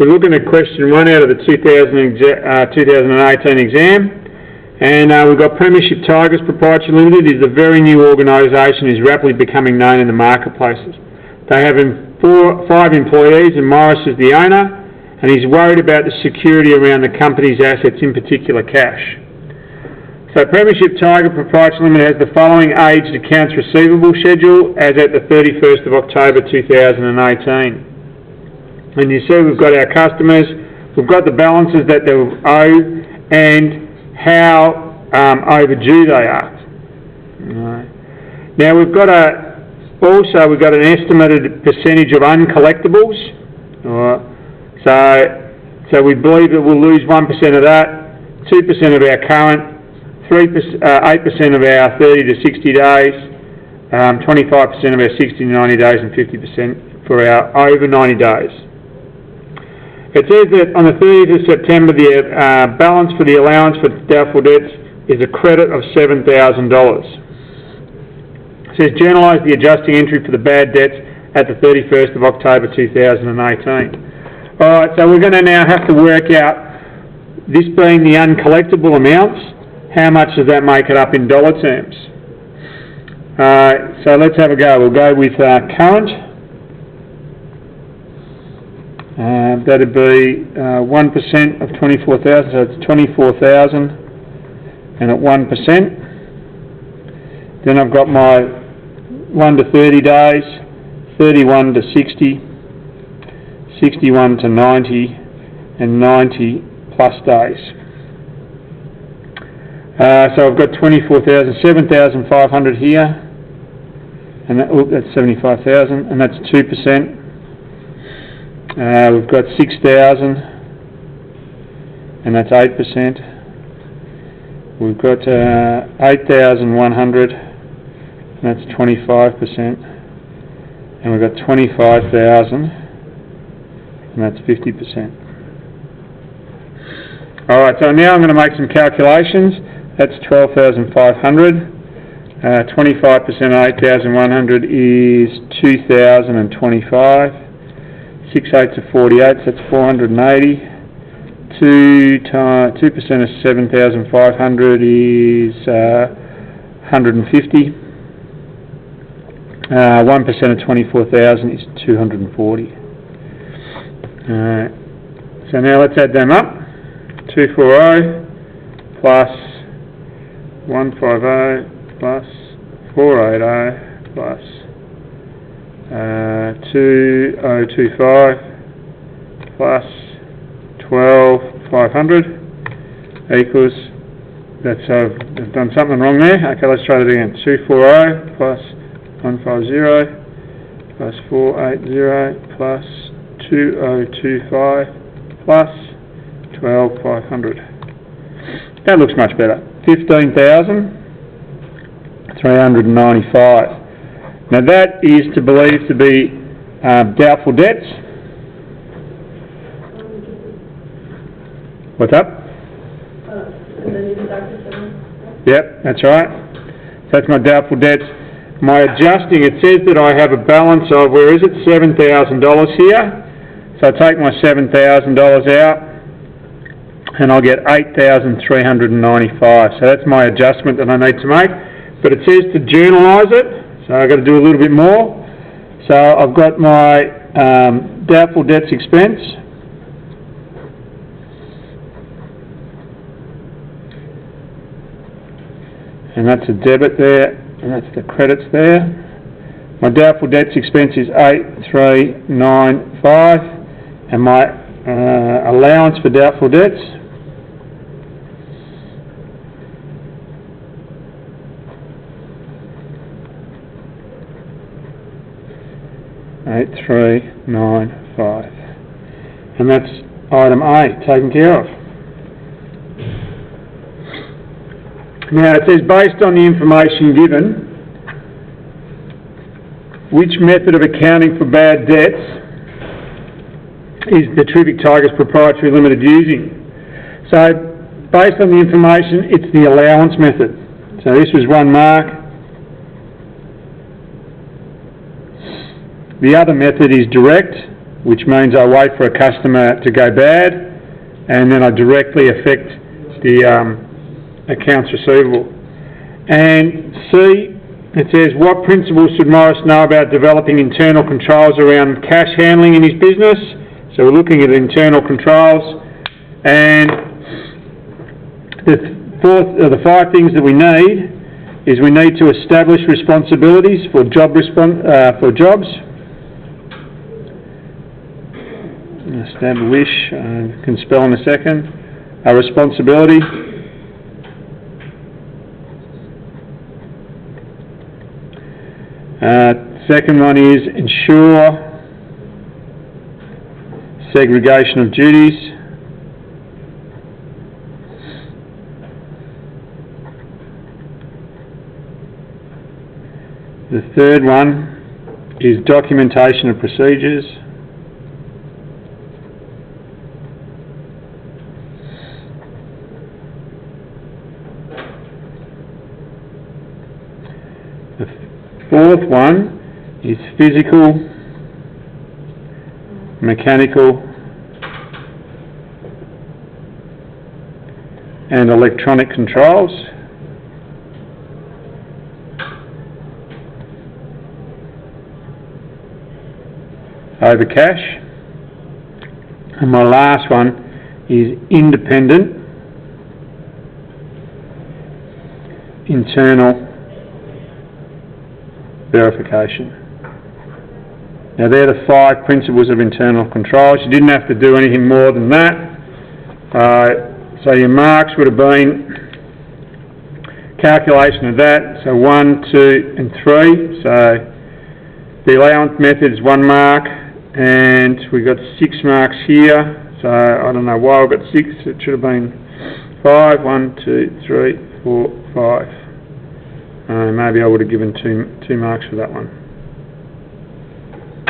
We're looking at question 1 out of the 2018 exam, and we've got Premiership Tigers Proprietary Limited is a very new organisation, is rapidly becoming known in the marketplaces. They have 5 employees, and Morris is the owner, and he's worried about the security around the company's assets, in particular cash. So Premiership Tiger Proprietary Limited has the following aged accounts receivable schedule as at the 31st of October 2018. And you see we've got our customers, we've got the balances that they owe and how overdue they are. Right. Now we've got we've got an estimated percentage of uncollectibles. Right. So we believe that we'll lose 1% of that, 2% of our current, 8% of our 30 to 60 days, 25% of our 60 to 90 days, and 50% for our over 90 days. It says that on the 30th of September, the balance for the allowance for doubtful debts is a credit of $7,000. It says journalise the adjusting entry for the bad debts at the 31st of October 2018. Alright, so we're going to now have to work out, this being the uncollectible amounts, how much does that make it up in dollar terms? So let's have a go. We'll go with current. That'd be 1% of 24,000, so it's 24,000, and at 1%. Then I've got my 1 to 30 days, 31 to 60, 61 to 90, and 90 plus days. So I've got 24,000, 7,500 here, and that's 75,000, and that's 2%. We've got 6,000, and that's 8%. We've got 8,100, and that's 25%. And we've got 25,000, and that's 50%. Alright, so now I'm going to make some calculations. That's 12,500. 25% of 8,100 is 2,025. 6 8s are 48, so that's 480. 2% of 7,500 is 150. 1% of 24,000 is 240. So now let's add them up. 240 plus 150 plus 480 plus 2025 plus 12,500 equals, that's I've done something wrong there. Okay, let's try that again. 240 plus 150 plus 480 plus 2025 plus 12,500. That looks much better. 15,395. Now that is believed to be doubtful debts. What's up? Yep, that's right. So that's my doubtful debts. My adjusting, it says that I have a balance of, where is it, $7,000 here. So I take my $7,000 out, and I'll get 8,395. So that's my adjustment that I need to make. But it says to journalise it, so I've got to do a little bit more. So I've got my doubtful debts expense. And that's a debit there, and that's the credits there. My doubtful debts expense is 8,395, and my allowance for doubtful debts $8,395, and that's item A taken care of. Now it says, based on the information given, which method of accounting for bad debts is the Terrific Tigers Proprietary Limited using? So based on the information, it's the allowance method. So this was 1 mark. The other method is direct, which means I wait for a customer to go bad, and then I directly affect the accounts receivable. And C, it says, what principles should Morris know about developing internal controls around cash handling in his business? So we're looking at internal controls, and the 5 things that we need is we need to establish responsibilities for jobs. Establish, can spell in a second. A responsibility. Second one is ensure segregation of duties. The third one is documentation of procedures. The fourth one is physical, mechanical, and electronic controls. Over cash. And my last one is independent internal verification. Now they're the 5 principles of internal controls. You didn't have to do anything more than that. So your marks would have been calculation of that. So 1, 2 and 3. So the allowance method is 1 mark, and we've got 6 marks here. So I don't know why I've got 6. It should have been 5. 1, 2, 3, 4, 5. Maybe I would have given two marks for that one.